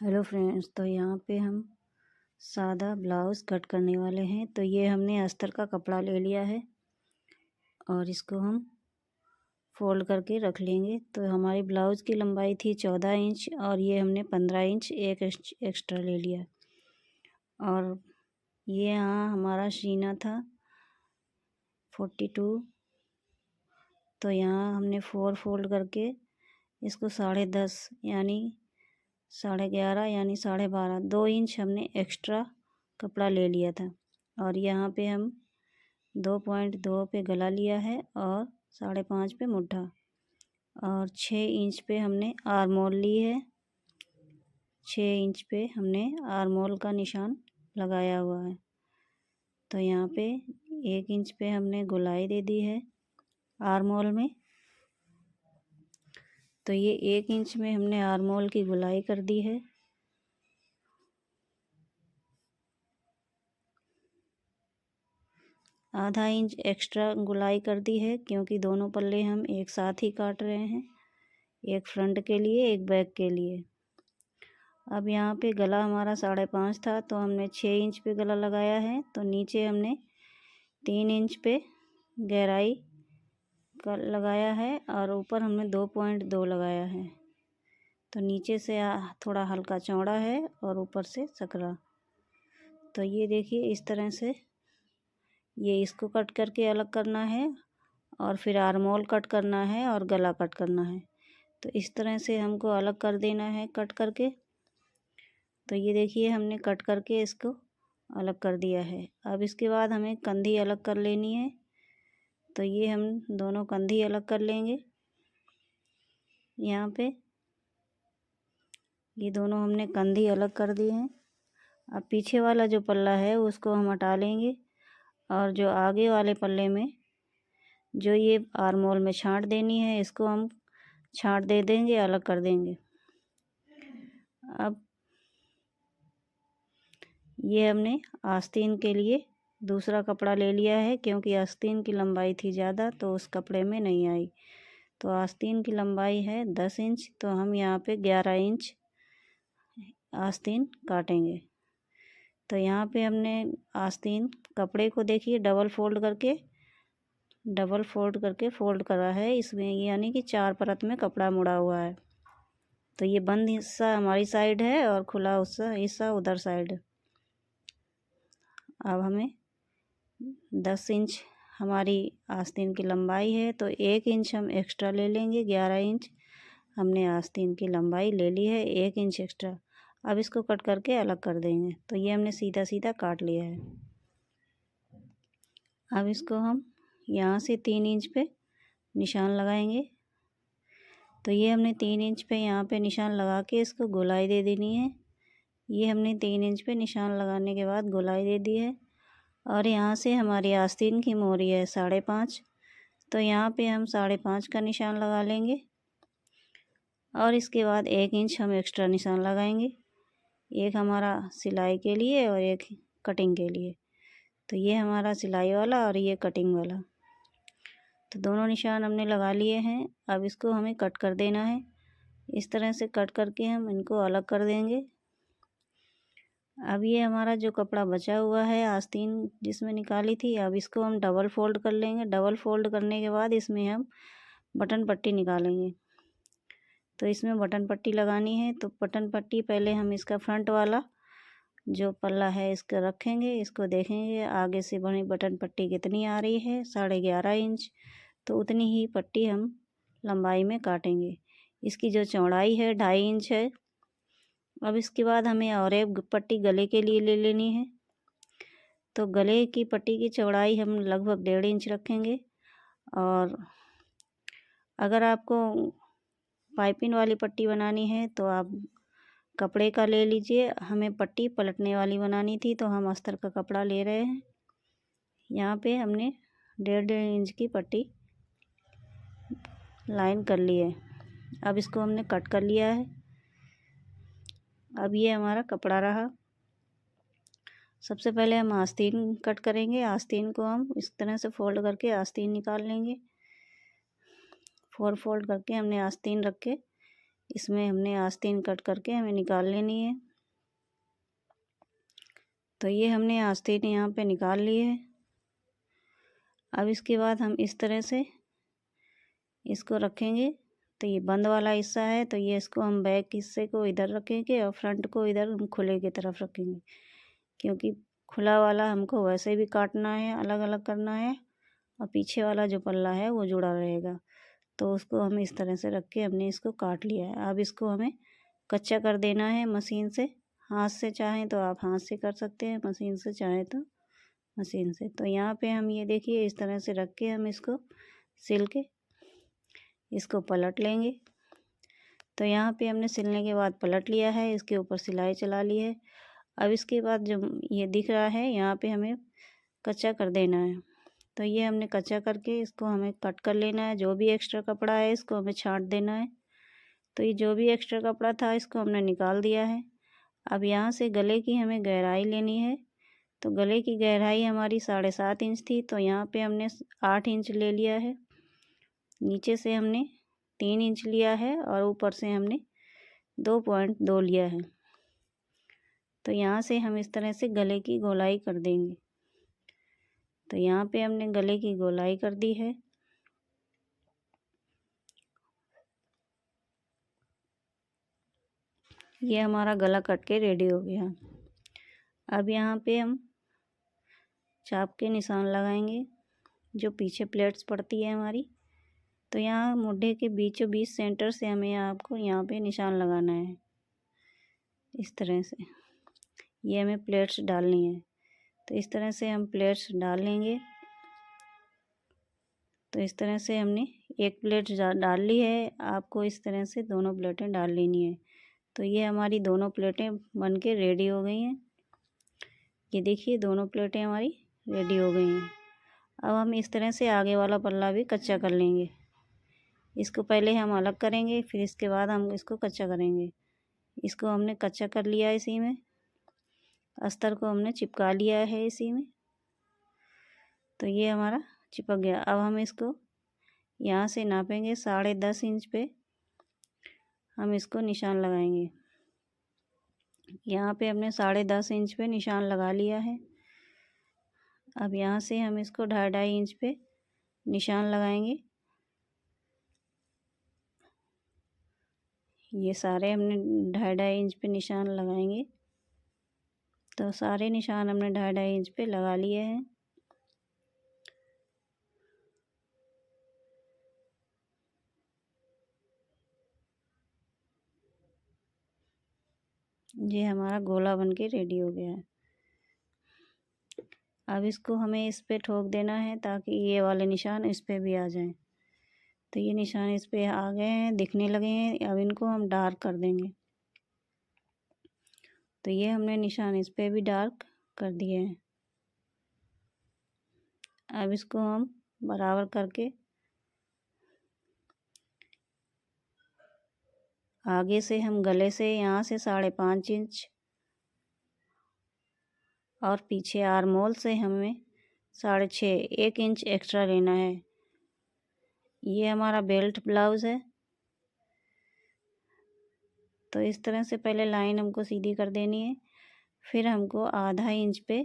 Hello friends, तो यहाँ पे हम सादा ब्लाउज़ कट करने वाले हैं। तो ये हमने अस्तर का कपड़ा ले लिया है और इसको हम फोल्ड करके रख लेंगे। तो हमारी ब्लाउज़ की लंबाई थी 14 इंच और ये हमने 15 इंच एक एक्स्ट्रा ले लिया। और ये यहाँ हमारा सीना था 42। तो यहाँ हमने 4 फोल्ड करके इसको 10.5 यानी 11.5 यानी 12.5 2 इंच हमने एक्स्ट्रा कपड़ा ले लिया था। और यहाँ पे हम 2.2 पे गला लिया है और 5.5 पे मुट्ठा और 6 इंच पे हमने आर्मोल ली है। 6 इंच पे हमने आर्मोल का निशान लगाया हुआ है। तो यहाँ पे 1 इंच पे हमने गोलाई दे दी है आर्मोल में। तो ये 1 इंच में हमने आर्मोल की गोलाई कर दी है। आधा इंच एक्स्ट्रा गोलाई कर दी है क्योंकि दोनों पल्ले हम एक साथ ही काट रहे हैं, एक फ्रंट के लिए एक बैक के लिए। अब यहाँ पे गला हमारा 5.5 था तो हमने 6 इंच पे गला लगाया है। तो नीचे हमने 3 इंच पे गहराई का लगाया है और ऊपर हमने 2.2 लगाया है। तो नीचे से थोड़ा हल्का चौड़ा है और ऊपर से सकरा। तो ये देखिए इस तरह से ये इसको कट करके अलग करना है और फिर आर्मोल कट करना है और गला कट करना है। तो इस तरह से हमको अलग कर देना है कट करके। तो ये देखिए हमने कट करके इसको अलग कर दिया है। अब इसके बाद हमें कंधी अलग कर लेनी है। तो ये हम दोनों कंधी अलग कर लेंगे। यहाँ पे ये दोनों हमने कंधी अलग कर दी हैं। अब पीछे वाला जो पल्ला है उसको हम हटा लेंगे और जो आगे वाले पल्ले में जो ये आर्मोल में छांट देनी है इसको हम छांट दे देंगे, अलग कर देंगे। अब ये हमने आस्तीन के लिए दूसरा कपड़ा ले लिया है क्योंकि आस्तीन की लंबाई थी ज़्यादा तो उस कपड़े में नहीं आई। तो आस्तीन की लंबाई है 10 इंच तो हम यहाँ पे 11 इंच आस्तीन काटेंगे। तो यहाँ पे हमने आस्तीन कपड़े को देखिए डबल फोल्ड करके फोल्ड करा है इसमें, यानी कि 4 परत में कपड़ा मुड़ा हुआ है। तो ये बंद हिस्सा हमारी साइड है और खुला हिस्सा उधर साइड। अब हमें 10 इंच हमारी आस्तीन की लंबाई है तो 1 इंच हम एक्स्ट्रा ले लेंगे। 11 इंच हमने आस्तीन की लंबाई ले ली है, 1 इंच एक्स्ट्रा। अब इसको कट करके अलग कर देंगे। तो ये हमने सीधा सीधा काट लिया है। अब इसको हम यहाँ से 3 इंच पे निशान लगाएंगे। तो ये हमने 3 इंच पे यहाँ पे निशान लगा के इसको गोलाई दे देनी है। ये हमने 3 इंच पे निशान लगाने के बाद गोलाई दे दी है। और यहाँ से हमारी आस्तीन की मोहरी है 5.5। तो यहाँ पे हम 5.5 का निशान लगा लेंगे और इसके बाद 1 इंच हम एक्स्ट्रा निशान लगाएंगे, एक हमारा सिलाई के लिए और एक कटिंग के लिए। तो ये हमारा सिलाई वाला और ये कटिंग वाला। तो दोनों निशान हमने लगा लिए हैं। अब इसको हमें कट कर देना है। इस तरह से कट करके हम इनको अलग कर देंगे। अब ये हमारा जो कपड़ा बचा हुआ है आस्तीन जिसमें निकाली थी, अब इसको हम डबल फोल्ड कर लेंगे। डबल फोल्ड करने के बाद इसमें हम बटन पट्टी निकालेंगे। तो इसमें बटन पट्टी लगानी है। तो बटन पट्टी पहले हम इसका फ्रंट वाला जो पल्ला है इसको रखेंगे, इसको देखेंगे आगे से बड़ी बटन पट्टी कितनी आ रही है, 11.5 इंच। तो उतनी ही पट्टी हम लंबाई में काटेंगे। इसकी जो चौड़ाई है 2.5 इंच है। अब इसके बाद हमें और एक पट्टी गले के लिए ले लेनी है। तो गले की पट्टी की चौड़ाई हम लगभग 1.5 इंच रखेंगे। और अगर आपको पाइपिंग वाली पट्टी बनानी है तो आप कपड़े का ले लीजिए। हमें पट्टी पलटने वाली बनानी थी तो हम अस्तर का कपड़ा ले रहे हैं। यहाँ पे हमने 1.5 इंच की पट्टी लाइन कर ली है। अब इसको हमने कट कर लिया है। अब ये हमारा कपड़ा रहा। सबसे पहले हम आस्तीन कट करेंगे। आस्तीन को हम इस तरह से फोल्ड करके आस्तीन निकाल लेंगे। 4 फोल्ड करके हमने आस्तीन रख के इसमें हमने आस्तीन कट करके हमें निकाल लेनी है। तो ये हमने आस्तीन यहाँ पे निकाल ली है। अब इसके बाद हम इस तरह से इसको रखेंगे। तो ये बंद वाला हिस्सा है, तो ये इसको हम बैक हिस्से को इधर रखेंगे और फ्रंट को इधर हम खुले की तरफ रखेंगे, क्योंकि खुला वाला हमको वैसे भी काटना है, अलग अलग करना है, और पीछे वाला जो पल्ला है वो जुड़ा रहेगा। तो उसको हम इस तरह से रख के हमने इसको काट लिया है। अब इसको हमें कच्चा कर देना है मशीन से। हाथ से चाहें तो आप हाथ से कर सकते हैं, मशीन से चाहें तो मशीन से। तो यहाँ पे हम ये देखिए इस तरह से रख के हम इसको सिल के इसको पलट लेंगे। तो यहाँ पे हमने सिलने के बाद पलट लिया है, इसके ऊपर सिलाई चला ली है। अब इसके बाद जो ये दिख रहा है यहाँ पे हमें कच्चा कर देना है। तो ये हमने कच्चा करके इसको हमें कट कर लेना है। जो भी एक्स्ट्रा कपड़ा है इसको हमें छांट देना है। तो ये जो भी एक्स्ट्रा कपड़ा था इसको हमने निकाल दिया है। अब यहाँ से गले की हमें गहराई लेनी है। तो गले की गहराई हमारी 7.5 इंच थी, तो यहाँ पे हमने 8 इंच ले लिया है। नीचे से हमने 3 इंच लिया है और ऊपर से हमने 2.2 लिया है। तो यहाँ से हम इस तरह से गले की गोलाई कर देंगे। तो यहाँ पे हमने गले की गोलाई कर दी है। ये हमारा गला कट के रेडी हो गया। अब यहाँ पे हम चाप के निशान लगाएंगे, जो पीछे प्लेट्स पड़ती है हमारी। तो यहाँ मोढे के बीचों बीच सेंटर से हमें आपको यहाँ पे निशान लगाना है, इस तरह से। ये हमें प्लेट्स डालनी है। तो इस तरह से हम प्लेट्स डाल लेंगे। तो इस तरह से हमने एक प्लेट डाल ली है। आपको इस तरह से दोनों प्लेटें डाल लेनी है। तो ये हमारी दोनों प्लेटें बन के रेडी हो गई हैं। ये देखिए दोनों प्लेटें हमारी रेडी हो गई हैं। अब हम इस तरह से आगे वाला पल्ला भी कच्चा कर लेंगे। इसको पहले हम अलग करेंगे, फिर इसके बाद हम इसको कच्चा करेंगे। इसको हमने कच्चा कर लिया इसी में, अस्तर को हमने चिपका लिया है इसी में। तो ये हमारा चिपक गया। अब हम इसको यहाँ से नापेंगे 10.5 इंच पे हम इसको निशान लगाएंगे। यहाँ पे हमने 10.5 इंच पे निशान लगा लिया है। अब यहाँ से हम इसको 2.5 इंच पे निशान लगाएंगे। ये सारे हमने 2.5 इंच पे निशान लगाएंगे। तो सारे निशान हमने 2.5 इंच पे लगा लिए हैं। ये हमारा गोला बन के रेडी हो गया है। अब इसको हमें इस पे ठोक देना है ताकि ये वाले निशान इस पे भी आ जाएं। तो ये निशान इस पे आ गए हैं, दिखने लगे हैं। अब इनको हम डार्क कर देंगे। तो ये हमने निशान इस पे भी डार्क कर दिए हैं। अब इसको हम बराबर करके आगे से हम गले से यहाँ से 5.5 इंच और पीछे आर्मोल से हमें 6.5 1 इंच एक्स्ट्रा लेना है। ये हमारा बेल्ट ब्लाउज़ है। तो इस तरह से पहले लाइन हमको सीधी कर देनी है, फिर हमको आधा इंच पे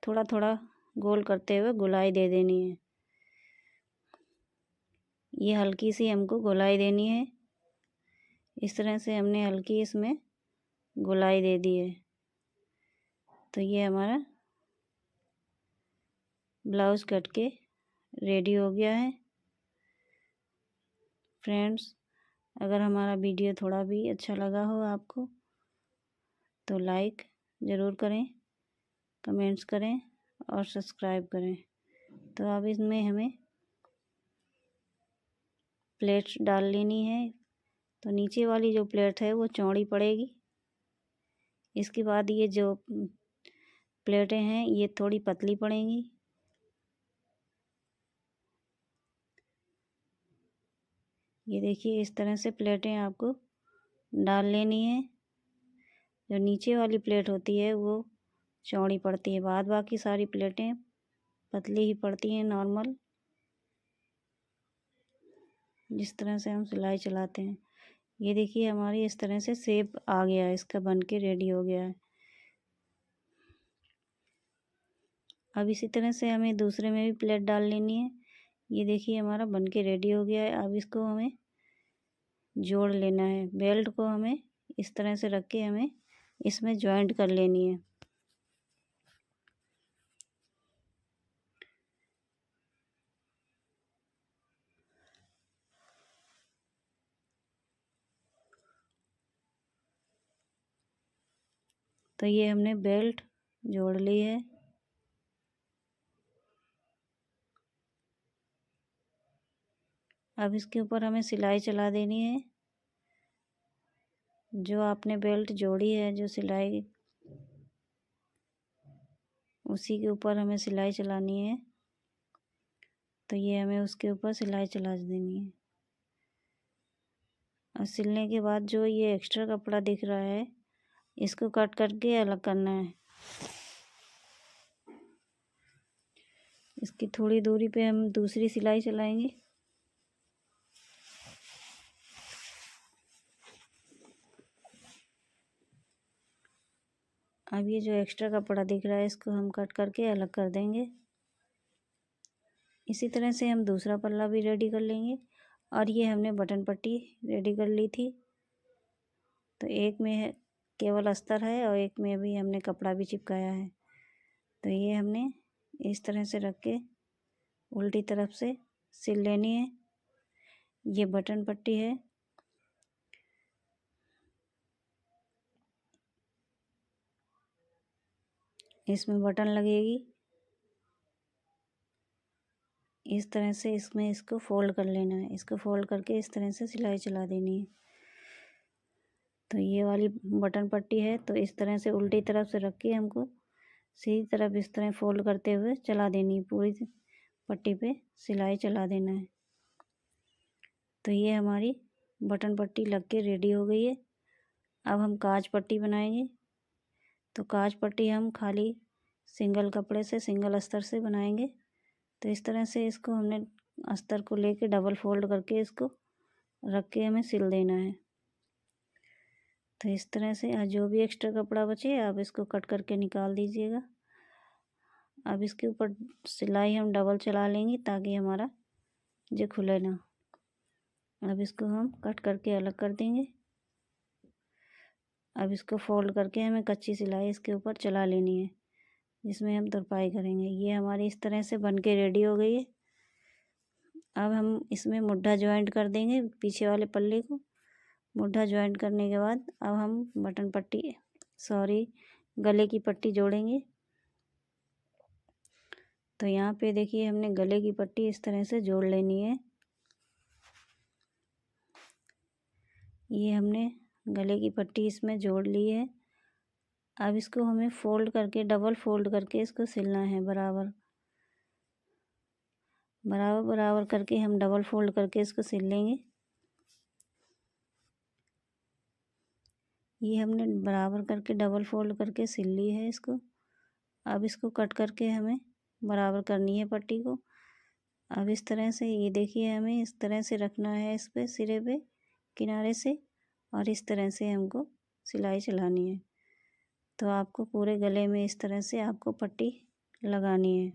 थोड़ा थोड़ा गोल करते हुए गोलाई दे देनी है। ये हल्की सी हमको गोलाई देनी है। इस तरह से हमने हल्की इसमें गोलाई दे दी है। तो ये हमारा ब्लाउज़ कट के रेडी हो गया है। फ्रेंड्स, अगर हमारा वीडियो थोड़ा भी अच्छा लगा हो आपको तो लाइक ज़रूर करें, कमेंट्स करें और सब्सक्राइब करें। तो अब इसमें हमें प्लेट्स डाल लेनी है। तो नीचे वाली जो प्लेट है वो चौड़ी पड़ेगी। इसके बाद ये जो प्लेटें हैं ये थोड़ी पतली पड़ेंगी। ये देखिए इस तरह से प्लेटें आपको डाल लेनी है। जो नीचे वाली प्लेट होती है वो चौड़ी पड़ती है, बाद बाकी सारी प्लेटें पतली ही पड़ती हैं नॉर्मल, जिस तरह से हम सिलाई चलाते हैं। ये देखिए हमारी इस तरह से शेप आ गया है, इसका बन के रेडी हो गया है। अब इसी तरह से हमें दूसरे में भी प्लेट डाल लेनी है। ये देखिए हमारा बन के रेडी हो गया है। अब इसको हमें जोड़ लेना है। बेल्ट को हमें इस तरह से रख के हमें इसमें जॉइंट कर लेनी है। तो ये हमने बेल्ट जोड़ ली है। अब इसके ऊपर हमें सिलाई चला देनी है। जो आपने बेल्ट जोड़ी है, जो सिलाई, उसी के ऊपर हमें सिलाई चलानी है। तो ये हमें उसके ऊपर सिलाई चला देनी है। और सिलने के बाद जो ये एक्स्ट्रा कपड़ा दिख रहा है, इसको कट करके अलग करना है। इसकी थोड़ी दूरी पे हम दूसरी सिलाई चलाएंगे। अब ये जो एक्स्ट्रा कपड़ा दिख रहा है, इसको हम कट करके अलग कर देंगे। इसी तरह से हम दूसरा पल्ला भी रेडी कर लेंगे। और ये हमने बटन पट्टी रेडी कर ली थी। तो एक में केवल अस्तर है और एक में भी हमने कपड़ा भी चिपकाया है। तो ये हमने इस तरह से रख के उल्टी तरफ से सिल लेनी है। ये बटन पट्टी है। इसमें बटन लगेगी। इस तरह से इसमें इसको फोल्ड कर लेना है। इसको फोल्ड करके इस तरह से सिलाई चला देनी है। तो ये वाली बटन पट्टी है। तो इस तरह से उल्टी तरफ से रख के हमको सीधी तरफ इस तरह फोल्ड करते हुए चला देनी है। पूरी पट्टी पे सिलाई चला देना है। तो ये हमारी बटन पट्टी लग के रेडी हो गई है। अब हम काज पट्टी बनाएंगे। तो काज पट्टी हम खाली सिंगल कपड़े से, सिंगल अस्तर से बनाएंगे। तो इस तरह से इसको हमने अस्तर को लेके डबल फोल्ड करके इसको रख के हमें सिल देना है। तो इस तरह से जो भी एक्स्ट्रा कपड़ा बचे आप इसको कट करके निकाल दीजिएगा। अब इसके ऊपर सिलाई हम डबल चला लेंगे ताकि हमारा जो खुले ना। अब इसको हम कट करके अलग कर देंगे। अब इसको फोल्ड करके हमें कच्ची सिलाई इसके ऊपर चला लेनी है, जिसमें हम तुरपाई करेंगे। ये हमारी इस तरह से बन के रेडी हो गई है। अब हम इसमें मुड्ढा ज्वाइंट कर देंगे पीछे वाले पल्ले को। मुड्ढा ज्वाइंट करने के बाद अब हम बटन पट्टी, गले की पट्टी जोड़ेंगे। तो यहाँ पे देखिए हमने गले की पट्टी इस तरह से जोड़ लेनी है। ये हमने गले की पट्टी इसमें जोड़ ली है। अब इसको हमें फोल्ड करके, डबल फोल्ड करके इसको सिलना है। बराबर बराबर बराबर करके हम डबल फोल्ड करके इसको सिल लेंगे। ये हमने बराबर करके डबल फोल्ड करके सिल ली है इसको। अब इसको कट करके हमें बराबर करनी है पट्टी को। अब इस तरह से ये देखिए हमें इस तरह से रखना है, इस पे सिरे पे किनारे से, और इस तरह से हमको सिलाई चलानी है। तो आपको पूरे गले में इस तरह से आपको पट्टी लगानी है।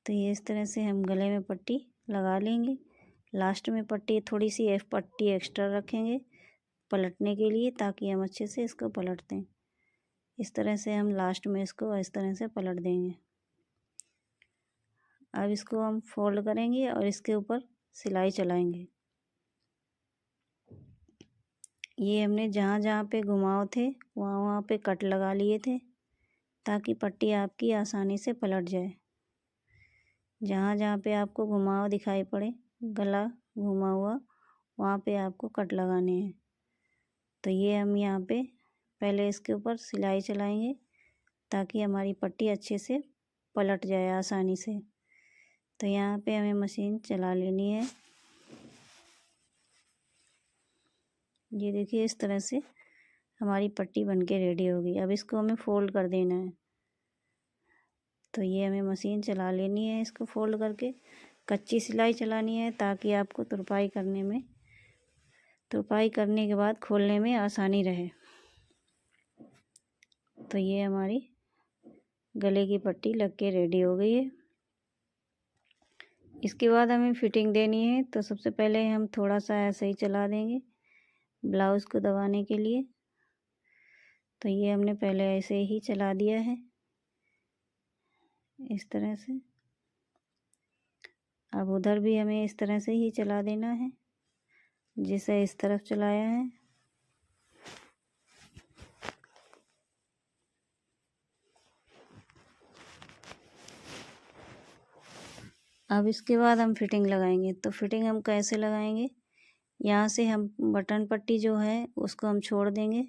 तो ये इस तरह से हम गले में पट्टी लगा लेंगे। लास्ट में पट्टी थोड़ी सी पट्टी एक्स्ट्रा रखेंगे पलटने के लिए, ताकि हम अच्छे से इसको पलट दें। इस तरह से हम लास्ट में इसको इस तरह से पलट देंगे। अब इसको हम फोल्ड करेंगे और इसके ऊपर सिलाई चलाएंगे। ये हमने जहाँ जहाँ पे घुमाव थे वहाँ वहाँ पे कट लगा लिए थे, ताकि पट्टी आपकी आसानी से पलट जाए। जहाँ जहाँ पे आपको घुमाव दिखाई पड़े, गला घुमा हुआ, वहाँ पे आपको कट लगाने हैं। तो ये हम यहाँ पे पहले इसके ऊपर सिलाई चलाएंगे ताकि हमारी पट्टी अच्छे से पलट जाए आसानी से। तो यहाँ पे हमें मशीन चला लेनी है। ये देखिए इस तरह से हमारी पट्टी बनके रेडी हो गई। अब इसको हमें फोल्ड कर देना है। तो ये हमें मशीन चला लेनी है, इसको फोल्ड करके कच्ची सिलाई चलानी है ताकि आपको तुरपाई करने के बाद खोलने में आसानी रहे। तो ये हमारी गले की पट्टी लग के रेडी हो गई है। इसके बाद हमें फिटिंग देनी है। तो सबसे पहले हम थोड़ा सा ऐसे ही चला देंगे ब्लाउज़ को दबाने के लिए। तो ये हमने पहले ऐसे ही चला दिया है इस तरह से। अब उधर भी हमें इस तरह से ही चला देना है जिसे इस तरफ चलाया है। अब इसके बाद हम फिटिंग लगाएंगे। तो फिटिंग हम कैसे लगाएंगे, यहाँ से हम बटन पट्टी जो है उसको हम छोड़ देंगे।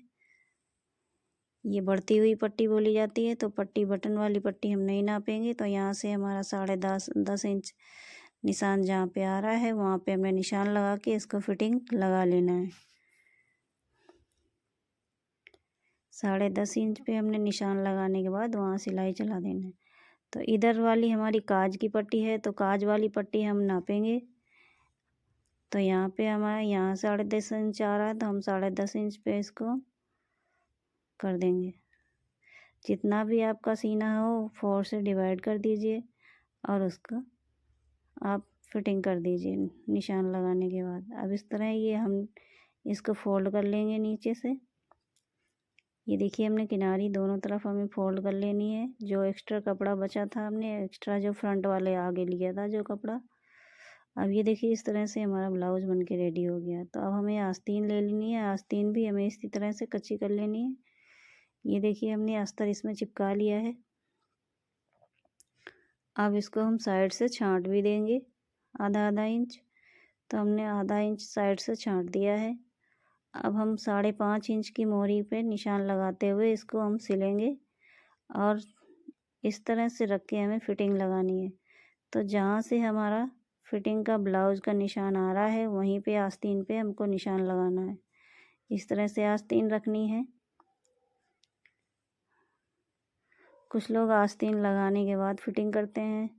ये बढ़ती हुई पट्टी बोली जाती है। तो पट्टी बटन वाली पट्टी हम नहीं नापेंगे। तो यहाँ से हमारा 10.5 इंच निशान जहाँ पे आ रहा है वहाँ पे हमें निशान लगा के इसको फिटिंग लगा लेना है। 10.5 इंच पे हमने निशान लगाने के बाद वहाँ सिलाई चला देना है। तो इधर वाली हमारी काज की पट्टी है। तो काज वाली पट्टी हम नापेंगे। तो यहाँ पे हमारा यहाँ 10.5 इंच आ रहा है तो हम 10.5 इंच पे इसको कर देंगे। जितना भी आपका सीना हो 4 से डिवाइड कर दीजिए और उसको आप फिटिंग कर दीजिए निशान लगाने के बाद। अब इस तरह ये हम इसको फोल्ड कर लेंगे नीचे से। ये देखिए हमने किनारी दोनों तरफ हमें फोल्ड कर लेनी है। जो एक्स्ट्रा कपड़ा बचा था हमने एक्स्ट्रा जो फ्रंट वाले आगे लिया था जो कपड़ा। अब ये देखिए इस तरह से हमारा ब्लाउज़ बन के रेडी हो गया। तो अब हमें आस्तीन ले लेनी है। आस्तीन भी हमें इसी तरह से कच्ची कर लेनी है। ये देखिए हमने अस्तर इसमें चिपका लिया है। अब इसको हम साइड से छांट भी देंगे आधा इंच। तो हमने आधा इंच साइड से छांट दिया है। अब हम 5.5 इंच की मोहरी पे निशान लगाते हुए इसको हम सिलेंगे और इस तरह से रख के हमें फिटिंग लगानी है। तो जहाँ से हमारा फिटिंग का ब्लाउज़ का निशान आ रहा है वहीं पे आस्तीन पे हमको निशान लगाना है। इस तरह से आस्तीन रखनी है। कुछ लोग आस्तीन लगाने के बाद फिटिंग करते हैं,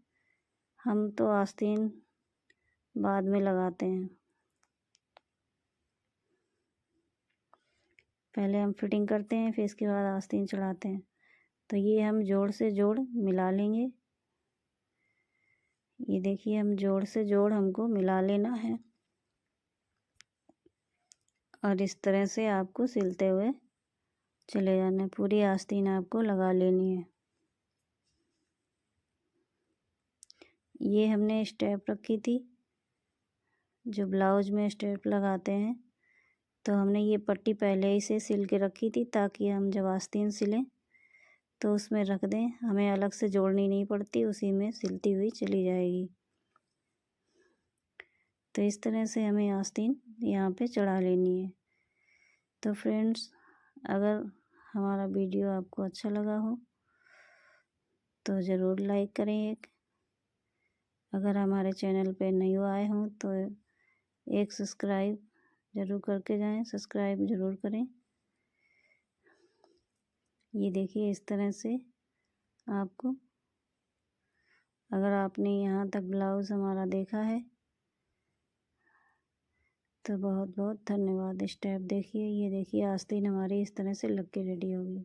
हम तो आस्तीन बाद में लगाते हैं। पहले हम फिटिंग करते हैं फिर इसके बाद आस्तीन चढ़ाते हैं। तो ये हम जोड़ से जोड़ मिला लेंगे। ये देखिए हम जोड़ से जोड़ हमको मिला लेना है और इस तरह से आपको सिलते हुए चले जाना है। पूरी आस्तीन आपको लगा लेनी है। ये हमने स्टेप रखी थी जो ब्लाउज में स्टेप लगाते हैं। तो हमने ये पट्टी पहले ही से सिल के रखी थी ताकि हम जब आस्तीन सिलें तो उसमें रख दें, हमें अलग से जोड़नी नहीं पड़ती, उसी में सिलती हुई चली जाएगी। तो इस तरह से हमें आस्तीन यहाँ पे चढ़ा लेनी है। तो फ्रेंड्स, अगर हमारा वीडियो आपको अच्छा लगा हो तो ज़रूर लाइक करें एक। अगर हमारे चैनल पे नए आए हों तो एक सब्सक्राइब ज़रूर करके जाएं, सब्सक्राइब ज़रूर करें। ये देखिए इस तरह से आपको, अगर आपने यहाँ तक ब्लाउज़ हमारा देखा है तो बहुत बहुत धन्यवाद। स्टेप देखिए, ये देखिए आस्तीन हमारी इस तरह से लग के रेडी होगी।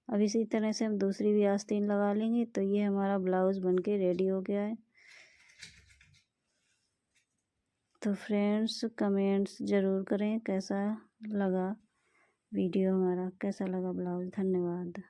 अब इसी तरह से हम दूसरी भी आस्तीन लगा लेंगे। तो ये हमारा ब्लाउज़ बन के रेडी हो गया है। तो फ्रेंड्स कमेंट्स ज़रूर करें कैसा लगा वीडियो हमारा, कैसा लगा ब्लाउज़। धन्यवाद।